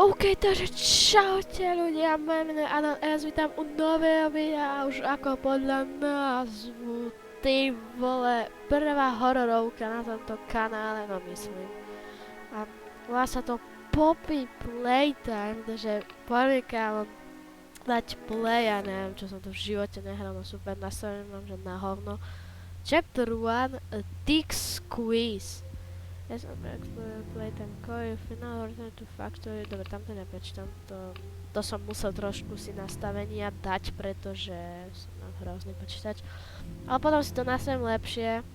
OK, takže čaute ľudia, moje meno je Adam a ja vás vítam u nového videa, už ako podľa názvu, ty vole, prvá hororovka na tomto kanále, no myslím. A volá sa to Poppy Playtime, takže poďme dať play, ja neviem, čo som to v živote nehral, no super, nastavený mám, že na hovno. Chapter 1, a Dick Squeeze. Yes, I'm exploring Playtime Core, Final Return to Factory. Dobre, tamto neprečítam, to som musel trošku si nastavenia dať, pretože som mám hrozný počítač. Ale potom si to nastavím lepšie.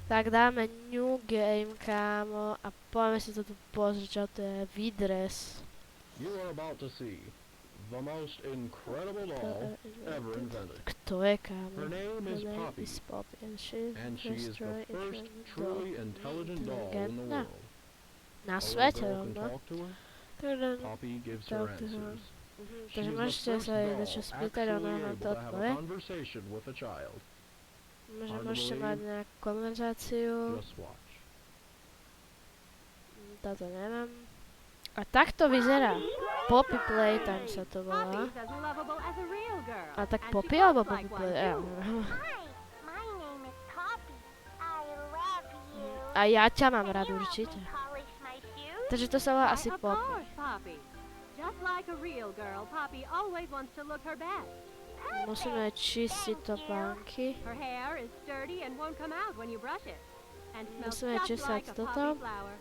Tak dáme New Game, kámo, a poďme si to tu pozrieť, čo to je, Vidres. You are about to see the most incredible doll ever invented. Kto je, kámo? Her name is Poppy, Poppy, and and she is the first truly intelligent doll in the No. world. Na A little svete girl can rovno. talk to her. Poppy gives her Talk to her. answers. She Takže is the môžete first sa jej niečo doll spýtať, ona actually vám able to to have a odpovie. conversation with a child. Môžete mať nejakú konverzáciu. Just watch. Toto neviem. A takto vyzerá. Poppy Playtime sa to volá. Poppy's as lovable as a real girl. A tak and Poppy she alebo talks Poppy like one, Playtime? too. Hi, my name is Poppy. I love you. A ja ťa mám Can rád you help me určite. polish my shoes? Takže to sa volá asi Of Poppy. course, Poppy. Just like a real girl, Poppy always wants to look her best. Musíme čistiť Thank you. topánky. Her hair is sturdy and won't come out when you brush it. And smells Musíme just česať like a toto. poppy flower.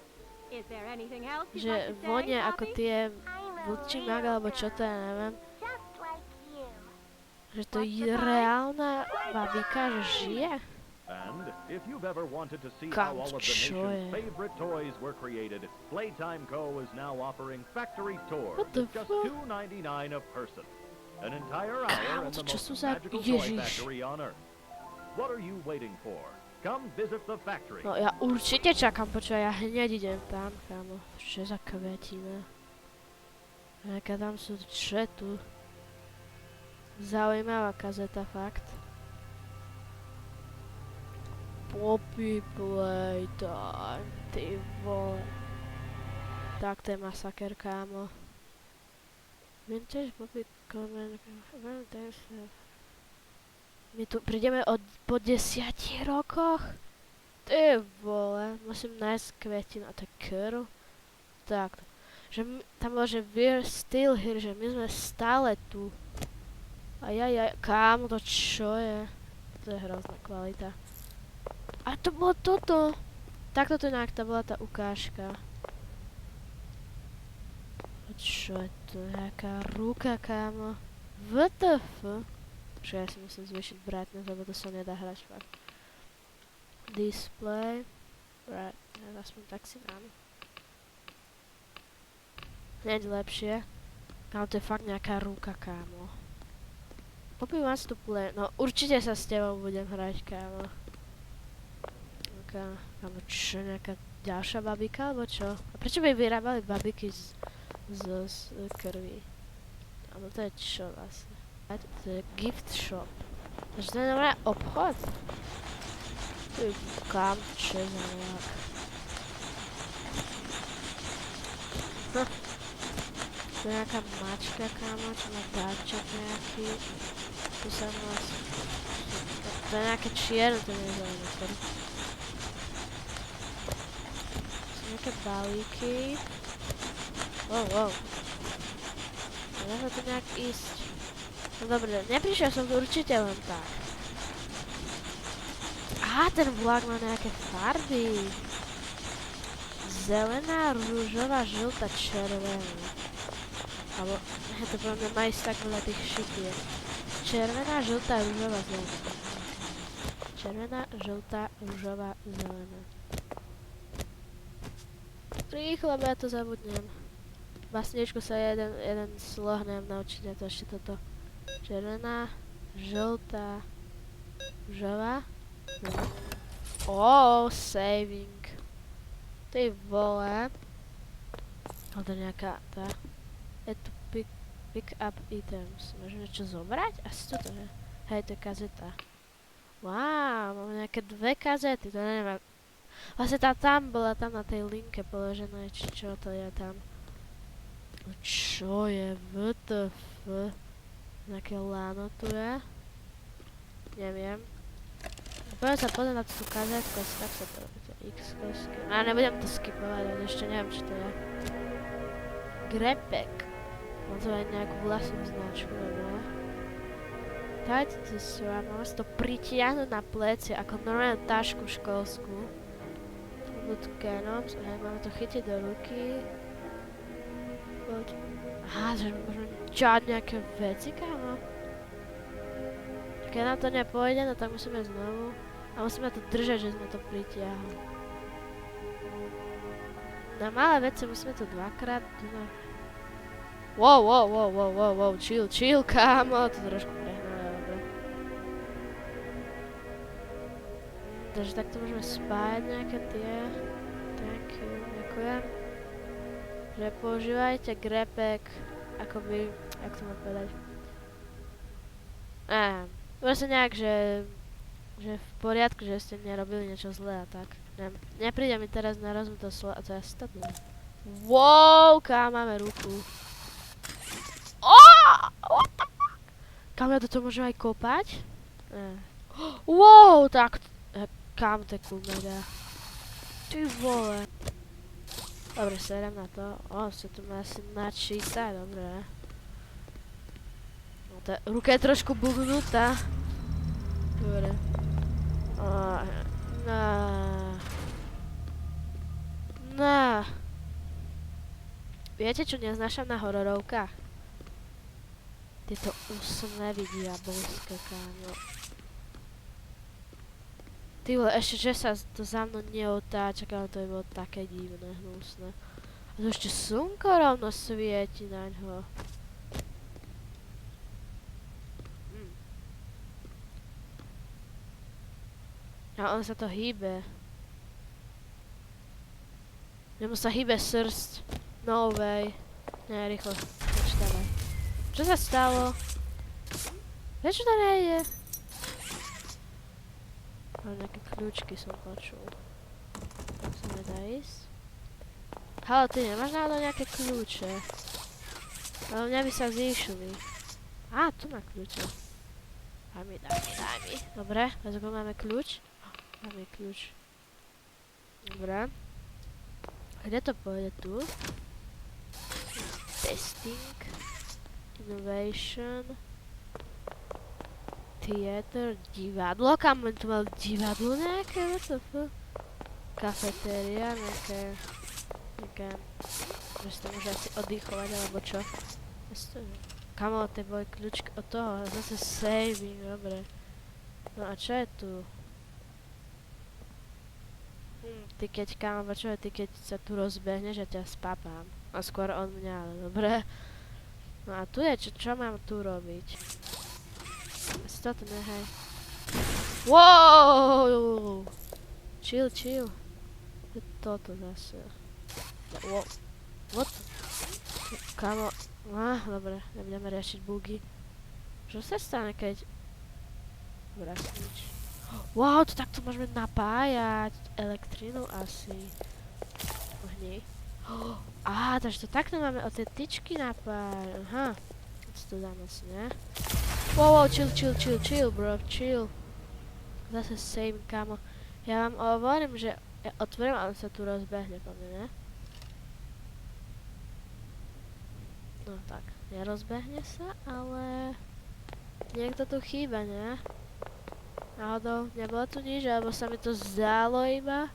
Is there anything else you'd Že like to say, vonia ako Poppy? tie I'm a vlčí real mak, alebo čo to girl, ja neviem. just like you. Že to je reálna babika, že žije. And if you've ever wanted to see Come how all of the show nation's it. favorite toys were created, Playtime Co. is now offering factory tours What the at just fuck? $2.99 a person. An entire hour in the to most čo sú za magical toy Ježiš. factory on Earth. What are you waiting for? Come visit the factory. No ja určite čakám, počúvaj, ja hneď idem tam, kámo. Čo je za kvetina? Aká tam sú, čo je tu? Zaujímavá kazeta, fakt. Poppy Playtime, ty vole. Tak to je masaker, kámo. Vintage Poppy Comment, my tu prídeme po 10 rokoch? Ty vole, musím nájsť kvetinu a tak curl. Tak, že tam bolo, že we're still here, že my sme stále tu. Ajajaj, kámo, to čo je? To je hrozná kvalita. A to bolo toto. Takto to inak, to bola tá ukážka. Čo je to? Jaká ruka, kámo? WTF? Že ja si musím zvýšiť brightness, lebo to sa nedá hrať fakt. Display. Right, ja aspoň tak si dám. Hneď lepšie. Ale to je fakt nejaká ruka, kámo. Poppy wants to play. No určite sa s tebou budem hrať, kámo. Kámo, čo, nejaká ďalšia babika, alebo čo? A prečo by vyrábali babiky z krvi? Alebo to je čo vlastne? To je gift shop. Takže to je dobrý obchod. Ty kam, čo je za vlak. To je nejaká mačka, kámo, čo má dáček nejaký. Tu sa nás... To je nejaké čierne, to nie je zelené, sorry. Sú nejaké balíky. Wow. Dá sa tu nejak ísť. No dobre, neprišiel som tu určite len tak. Á, ten vlak má nejaké farby. Zelená, rúžová, žltá, červená. Alebo, to pre mňa má ísť tak veľa tých šikiek. Červená, žltá, rúžová, zelená. Červená, žltá, rúžová, zelená. Rýchlo, ja to zabudnem. Básničku sa jeden sloh neviem naučiť, to ešte toto. Červená, žltá, rúžová. Saving. Ty vole. Ale to je nejaká tá. Je tu pick up items. Môžem niečo zobrať? Asi toto je. Hej, to je kazeta. Wow, máme nejaké dve kazety, to neviem. Vlastne tá tam bola, tam na tej linke položená, či čo to je tam. No čo je? WTF? Nejaké láno tu je? Neviem. Poďme sa pozrieť na tú kazetku, asi tak sa to robí, to X-kosky. A nebudem to skipovať, ale ešte neviem, čo to je. Grepek. Mám to aj nejakú vlastnú značku, dobré. Dajte to sra, máme si to pritiahnuť na pleci, ako normálnu tašku školskú. Good canops, hej, máme to chytiť do ruky. Poď. Aha, že môžeme ťať nejaké veci, kámo. Keď nám to nepôjde, no tak musíme znovu. A musíme to držať, že sme to pritiahli. Na malé veci musíme to dvakrát. Wow, chill, kámo, to trošku prehnáme, dobre. Takže takto môžeme spájať nejaké tie. Thank you, ďakujem. Že používajte grepek, akoby, jak to mám povedať. Vlastne nejak, že v poriadku, že ste nerobili niečo zlé a tak. Nepríde mi teraz na rozum to slovo, a to je stadné. Wow, kámo, máme ruku. What the fuck? Kámo, ja toto môžem aj kopať? Wow, tak, kámo, to je cool mega. Ty vole. Dobre, serem na to. Sa tu má asi načítať, dobre. No, tá ruka je trošku bugnutá. Dobre. Viete, čo neznášam na hororovkách? Tieto úsmeví diabolské, kámo. Ty vole, ešte, že sa to za mnou neotáča, kámo, to by bolo také divné, hnusné. A to ešte slnko rovno svieti naňho. A on sa to hýbe. Jemu sa hýbe srst. No way. Ne, rýchlo. Počítavaj. Čo sa stalo? Prečo to nejde? Ale nejaké kľúčky som počul. Sa nedá ísť? Halo, ty nemáš náhodou nejaké kľúče? Ale mňa by sa zišli. Á, tu má kľúče. Daj mi. Dobre, ako máme kľúč. Máme kľúč. Dobre. Kde to pôjde tu? Testing. Innovation. Theater. Divadlo. Kam my tu mali divadlo nejaké? Kafetéria. Nejaké. Že si to môže asi oddychovať alebo čo? Kamo, to je boj kľúčky od toho. Zase saving. Dobre. No a čo je tu? Ty keď, kámo, počúvaj, ty keď sa tu rozbehneš, ja ťa spapám. A skôr od mňa, ale dobre. No a tu je, čo mám tu robiť? Asi toto nehaj. Wow! Chill. Je toto zase. Wow. What? Kámo, dobre, nebudeme riešiť bugy. Čo sa stane, keď... Dobre, nič. Wow, to takto môžeme napájať elektrínu asi. Ohni. Takže to takto máme od tej tyčky napájať. Aha. To to dáme asi, ne? Wow, chill, bro, chill. Zase same, kamo. Ja vám hovorím, že ja otvorím a on sa tu rozbehne po mne, ne? No tak, nerozbehne sa, ale... Niekto tu chýba, ne? Náhodou, nebolo tu nič, alebo sa mi to zdálo iba.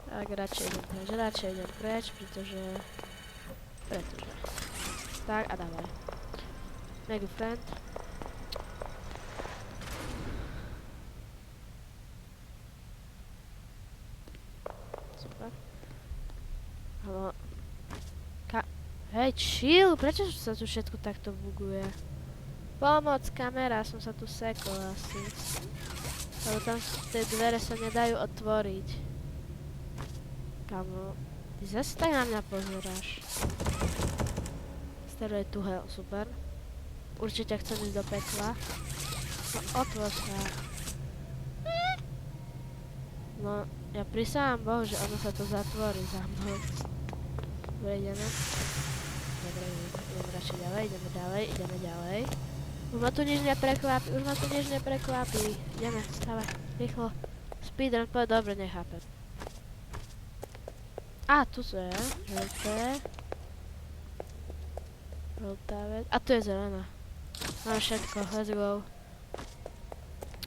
Tak radšej idem preč, pretože... Tak a dávaj. Make a friend. Super. Halo. Hej, chill, prečo sa tu všetko takto buguje? Pomoc, kamera, som sa tu sekol asi. Lebo tam tie dvere sa nedajú otvoriť. Kamo, ty zase tak na mňa pozeráš. Staré tu, hej, super. Určite chcem ísť do pekla. No, otvor sa. No, ja prisahám Bohu, že ono sa to zatvorí za mnou. Dobre, ideme. ideme ďalej. Už ma tu nič neprekvapí, ideme, dávaj, rýchlo. Speedrun, dobre, nechápem. A, tu to je, žltá vec, a tu je zelená. Máme všetko, let's go.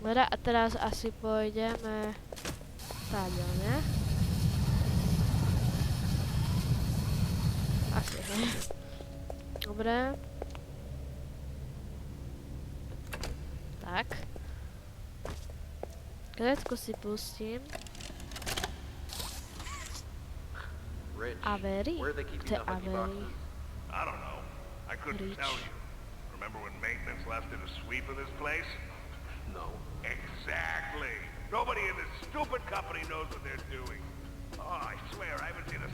Dobre, a teraz asi pôjdeme táďal, ne? Asi, ne? Dobre. Tak. Kazetku si pustím. Rich, Avery? where are they keeping To the lucky Avery. boxes? I don't know. I couldn't Rich. tell you. Remember when maintenance left it a sweep of this place? No. Exactly. Nobody in this stupid company knows what they're doing. Oh, I swear, I haven't seen a...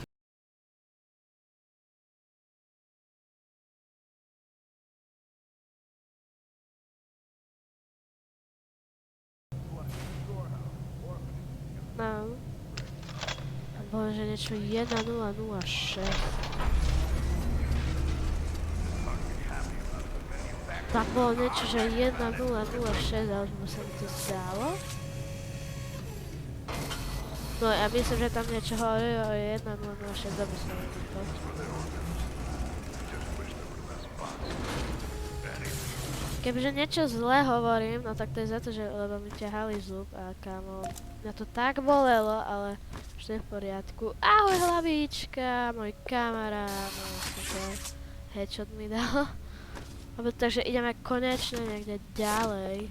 No. A bolo, že niečo 1006. Tam bolo niečo, že 1006, ale už sa mi to zdálo. No ja myslím, že tam niečo hovorí o 1006, dobre sa mi to. Kebyže niečo zlé hovorím, no tak to je za to, že lebo mi ťahali zub a kámo, mňa to tak bolelo, ale už to je v poriadku. Ahoj hlavička, môj kamarát, no super, headshot mi dal. Takže ideme konečne niekde ďalej.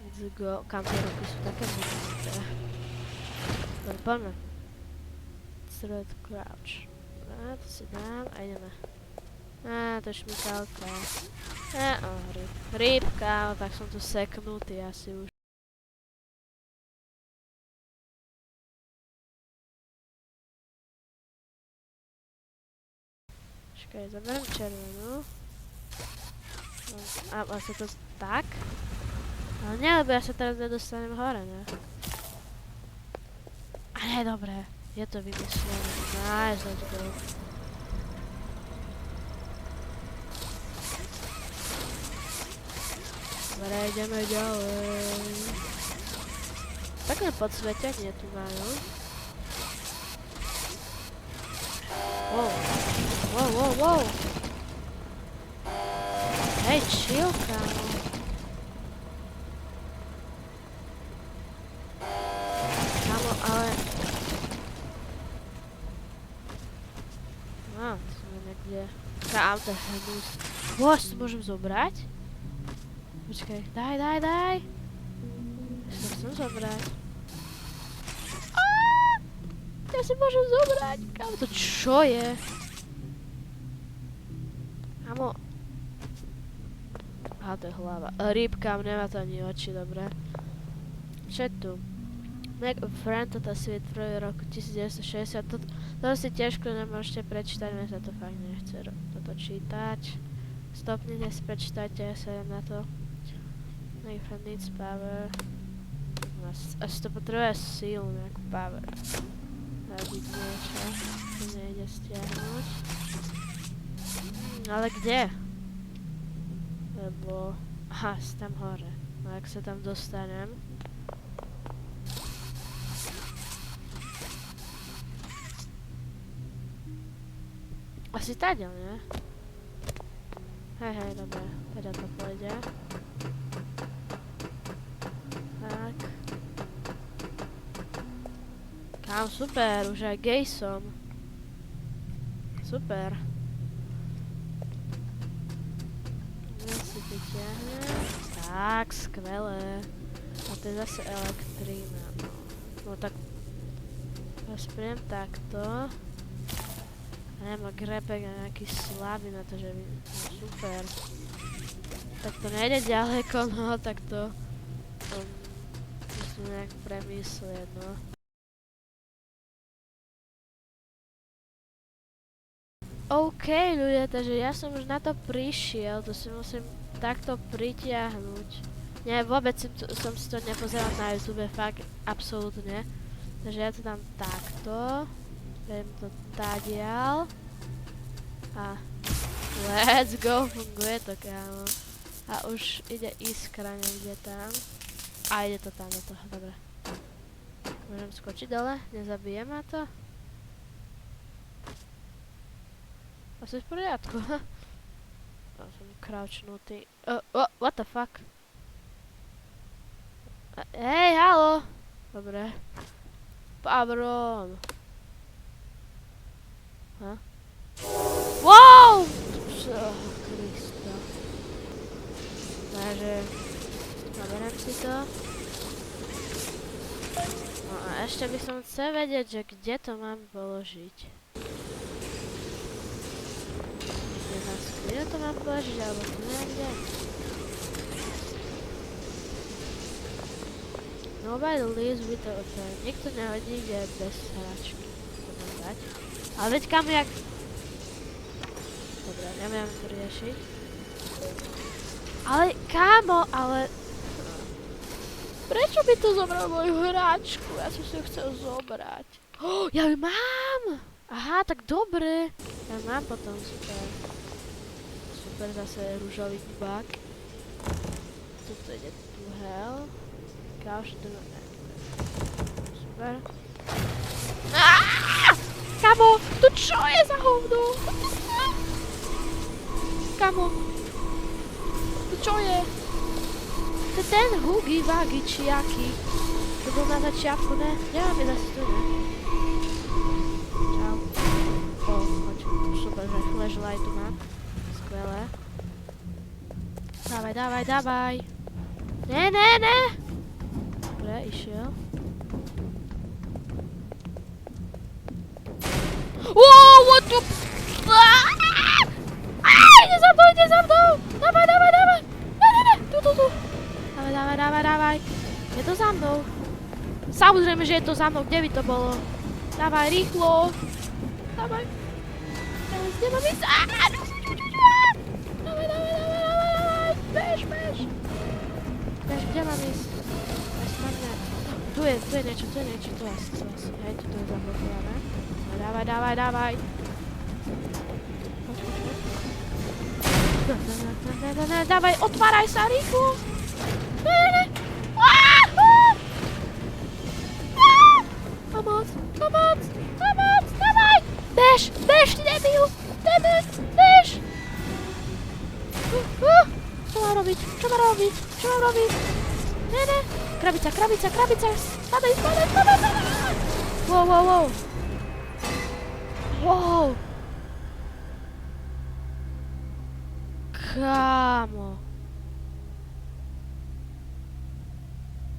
Let's go, kam tie ruky sú také vypnuté. Dobre, poďme. Thread crouch. Dobre, to si dám a ideme. To je šmykálka. Rybka, tak som tu seknutý asi už. Počkaj, zaberiem červenú. A vlastne to tak? Ale nie, lebo ja sa teraz nedostanem hore, ne? A nie, dobré. Je to vymyslené. Nice, let's go. Dobre, ideme ďalej. Takové podsvetenie tu majú. Wow. Hej, chill, kámo. Kámo, ale... to sme niekde... Kámo, to je hnus. To môžem zobrať? Počkaj, daj. Ja si to chcem zobrať. Ja si môžem zobrať. Kámo, to čo je? Kámo. Aha, to je hlava. Rybka, nemá to ani oči, dobre. Čo je tu? Make a friend, toto si vytvorili v roku 1960. Toto si tiež nemôžete prečítať, mne sa to fakt nechce toto čítať. Stopnite si, prečítajte, ja sa idem na to. Make a friend needs power. Asi to potrebuje sílu, nejakú power. Zabiť niečo, to nejde stiahnuť. Ale kde? Lebo... Aha, si tam hore. No ak sa tam dostanem... Asi táďal, nie? Hej, dobre. Teda to pôjde. Tak. Kam, super, už aj gej som. Super. Si vyťahnem. Tak, skvelé. A to je zase elektrína. No tak... Rozpriem takto. A nemá grepek a nejaký slabý na to, že by... No super. Tak to nejde ďaleko, no tak to... Musím nejak premyslieť, no. OK, ľudia, takže ja som už na to prišiel, to si musím takto pritiahnuť. Nie, vôbec som si to nepozeral na YouTube, fakt, absolútne. Takže ja to dám takto. Viem to tadiaľ. A Let's go, funguje to, kámo. A už ide iskra niekde tam. A ide to tam, je to, dobre. Môžem skočiť dole? Nezabije ma to? Asi v poriadku. Som crouchnutý. What the fuck? Hej, halo! Dobre. Pabron. Wow! Krista. Takže zaberiem si to. No a ešte by som chcel vedieť, že kde to mám položiť. Kde na skriňu to mám položiť, alebo tu niekde? Nobody lives without a friend. Nikto nehodí, kde je bez hračky. Ale veď kam jak... Dobre, neviem to riešiť. Ale kámo, ale... Prečo by to zobral moju hračku? Ja som si ju chcel zobrať. Ja ju mám! Aha, tak dobre. Ja ju mám potom, super. Super, zase rúžový kubák. Tuto ide tu hell. Káš, tu ne. Super. Kamo, to čo je za hovno? Kamo, to čo je? To je ten Hugi Wagi či jaký. To bol na začiatku, ne? Nemáme zase tu, ne? Čau. Poď, super, že flashlight tu mám. Skvelé. Dávaj, dávaj, dávaj. Ne, ne, ne! Dobre, išiel. Wow, what the... Ide za mnou! Dávaj, dávaj, dávaj! Ne, tu. Dávaj, dávaj, dávaj, dávaj. Je to za mnou. Samozrejme, že je to za mnou. Kde by to bolo? Dávaj, rýchlo. Dávaj. Teraz kde mám ísť? Dávaj, dávaj, dávaj, dávaj. Bež. Bež, kde mám ísť? Tu je niečo, tu asi. Hej, tu je zablokované. Dávaj. Dávaj, otváraj sa, rýchlo. Ne. Pomoc, dávaj. Bež, ty debil. Bež. Čo mám robiť? Ne. Krabica. Spadaj. Wow. Kámo.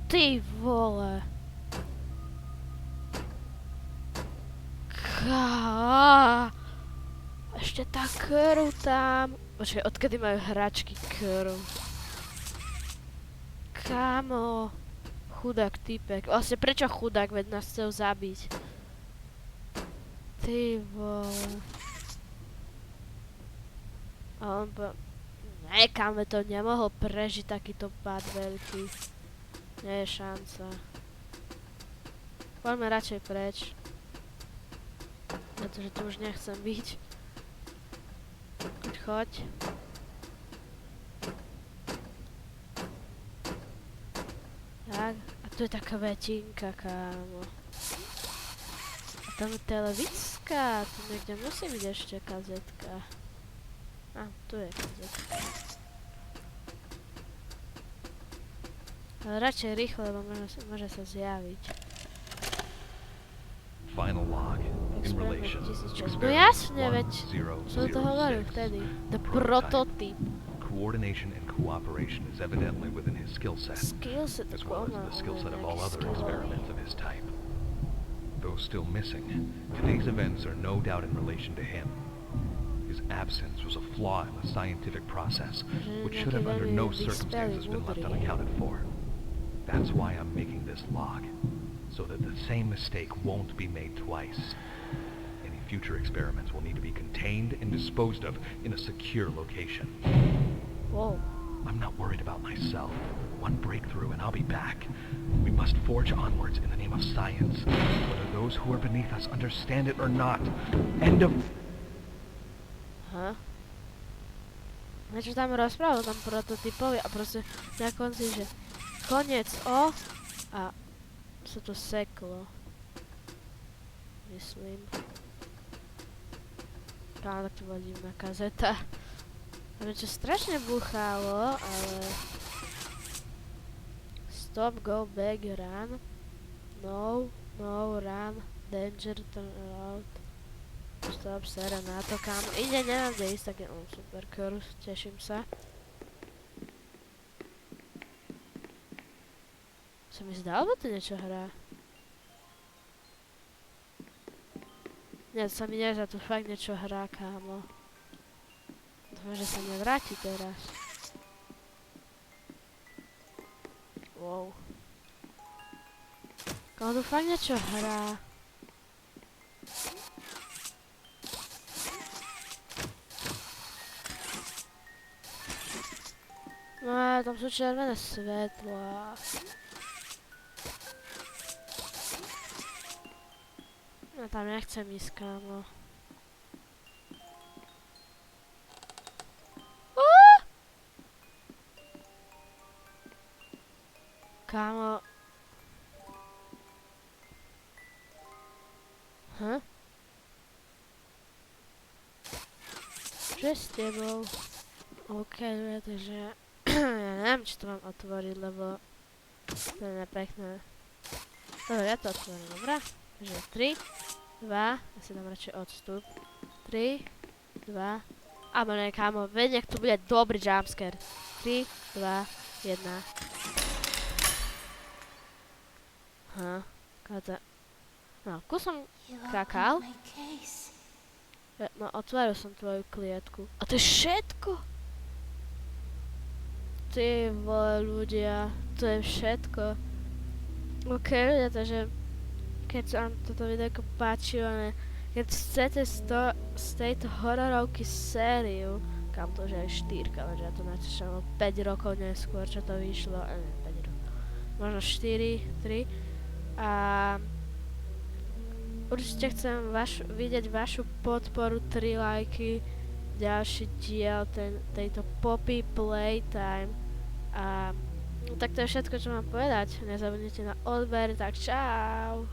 Ty vole. Ešte tá krv tam. Počkaj, odkedy majú hračky krv? Kámo. Chudák typek. Vlastne prečo chudák, veď nás chcel zabiť? Ty vole. A on nekam to nemohol prežiť takýto pád veľký. Nie je šanca. Poďme radšej preč. Pretože tu už nechcem byť. Choď. Tak, a tu je taká vetinka, kámo. A tam je televizka, tu niekde musí byť ešte kazetka. A, tu je kazetka. Ale radšej rýchlo, lebo môže sa zjaviť. Final log in relation. No jasne, veď som to hovoril vtedy. The prototyp. Coordination and cooperation is evidently within his skill set, as well as the skill set of all other experiments of his type. Though still missing, today's events are no doubt in relation to him. His absence was a flaw in the scientific process, which should have under no circumstances been left unaccounted for. That's why I'm making this log, so that the same mistake won't be made twice. Any future experiments will need to be contained and disposed of in a secure location. Whoa. I'm not worried about myself. One breakthrough and I'll be back. We must forge onwards in the name of science, whether those who are beneath us understand it or not. End of... Huh? Niečo tam rozprával, tam prototypovi a proste na konci, že koniec o a sa to seklo. Myslím. Kámo, tak to bola divná kazeta. Tam niečo strašne buchalo, ale... Stop, go, back, run. No, no, run, danger, turn around. Stop, sera na to, kámo. Ide, nemám kde ísť, tak je... super, kurz, teším sa. Sa mi zdá, alebo to niečo hrá? Nie, to sa mi nezdá, tu fakt niečo hrá, kámo. Dúfam, že sa nevráti teraz. Wow. Kámo, tu fakt niečo hrá. No, tam sú červené svetlá. No tam nechcem ísť, kámo. Kámo. Čo je s tebou? OK, takže... ja neviem, či to mám otvoriť, lebo... to je nepekné. Dobre, ja to otvorím, dobrá? Takže 3, 2, ja si dám radšej odstup. 3, 2, alebo ne, kámo, veď nech tu bude dobrý jumpscare. 3, 2, 1. Káta. No, som kakal. No, otvoril som tvoju klietku. A to je všetko? Ty vole, ľudia, to je všetko. OK, ľudia, takže keď sa vám toto videjko páčilo, keď chcete z tejto hororovky sériu, kam to už je 4, lenže ja to natáčam 5 rokov neskôr, čo to vyšlo, ne, 5 rokov, možno 4, 3 a určite chcem vidieť vašu podporu, 3 lajky, ďalší diel tejto Poppy Playtime a tak to je všetko, čo mám povedať. Nezabudnite na odber, tak čau!